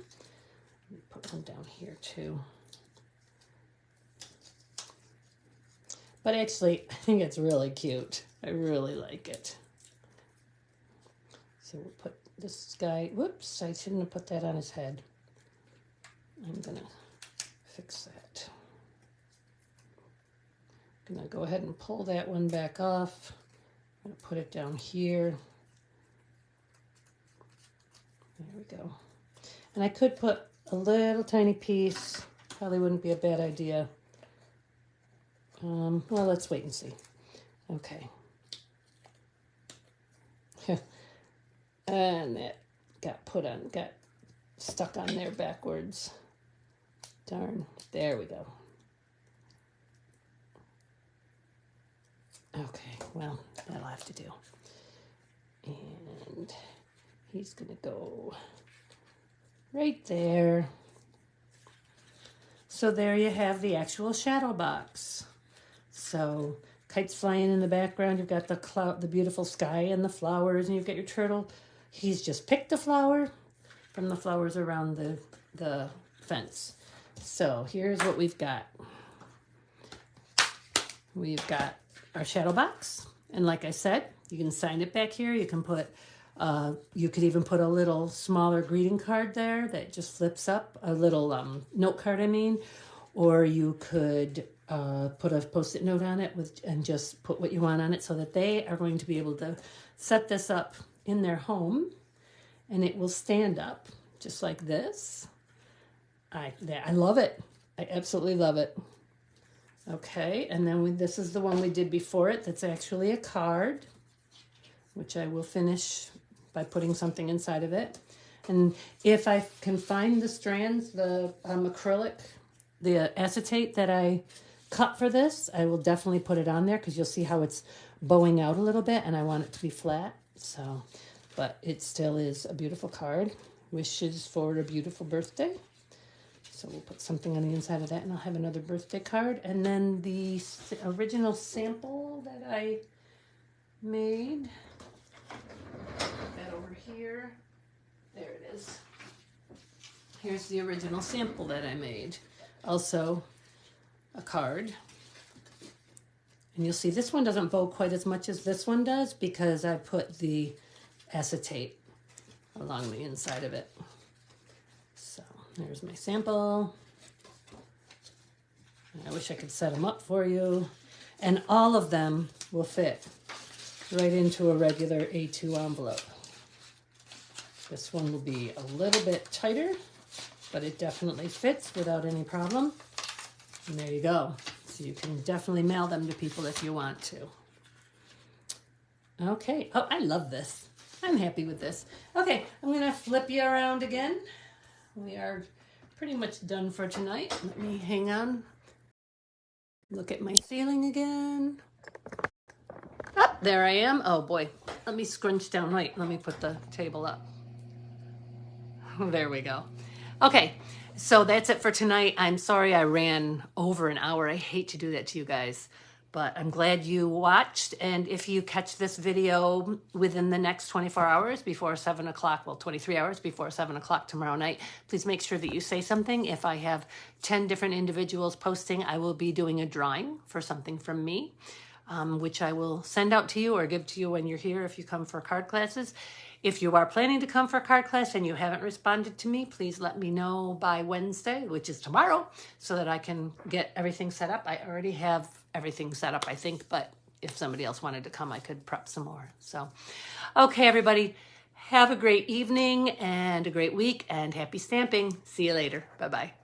Put one down here too. But actually, I think it's really cute. I really like it. So we'll put this guy, whoops, I shouldn't have put that on his head. I'm gonna fix that. I'm gonna go ahead and pull that one back off. I'm gonna put it down here. There we go. And I could put a little tiny piece, probably wouldn't be a bad idea. Well, let's wait and see. Okay. And that got stuck on there backwards. Darn. There we go. Okay, well, that'll have to do. And He's gonna go right there. So there you have the actual shadow box. So kites flying in the background. You've got the cloud, the beautiful sky and the flowers, and you've got your turtle. He's just picked a flower from the flowers around the fence. So here's what we've got. We've got our shadow box. And like I said, you can sign it back here. You can put, you could even put a little smaller greeting card there that just flips up, a little note card, I mean, or you could put a Post-it note on it and just put what you want on it so that they are going to be able to set this up in their home and it will stand up just like this. I love it. I absolutely love it. Okay, and then this is the one we did before it that's actually a card, which I will finish by putting something inside of it. And if I can find the strands, the acrylic, the acetate that I cut for this, I will definitely put it on there because you'll see how it's bowing out a little bit and I want it to be flat. So, but it still is a beautiful card. Wishes for a beautiful birthday. So we'll put something on the inside of that and I'll have another birthday card. And then the original sample that I made, put that over here. There it is. Here's the original sample that I made. Also a card. And you'll see this one doesn't bow quite as much as this one does because I put the acetate along the inside of it. So there's my sample. I wish I could set them up for you. And all of them will fit right into a regular A2 envelope. This one will be a little bit tighter, but it definitely fits without any problem. And there you go. So you can definitely mail them to people if you want to. Okay. Oh, I love this. I'm happy with this. Okay, I'm going to flip you around again. We are pretty much done for tonight. Let me hang on. Look at my ceiling again. Oh, there I am. Oh boy, let me scrunch down. Wait, let me put the table up. There we go. Okay, so that's it for tonight. I'm sorry I ran over an hour. I hate to do that to you guys, but I'm glad you watched. And if you catch this video within the next 24 hours before 7 o'clock, well, 23 hours before 7 o'clock tomorrow night, please make sure that you say something. If I have 10 different individuals posting, I will be doing a drawing for something from me, which I will send out to you or give to you when you're here if you come for card classes. If you are planning to come for a card class and you haven't responded to me, please let me know by Wednesday, which is tomorrow, so that I can get everything set up. I already have everything set up, I think, but if somebody else wanted to come, I could prep some more. So, okay, everybody, have a great evening and a great week and happy stamping. See you later. Bye-bye.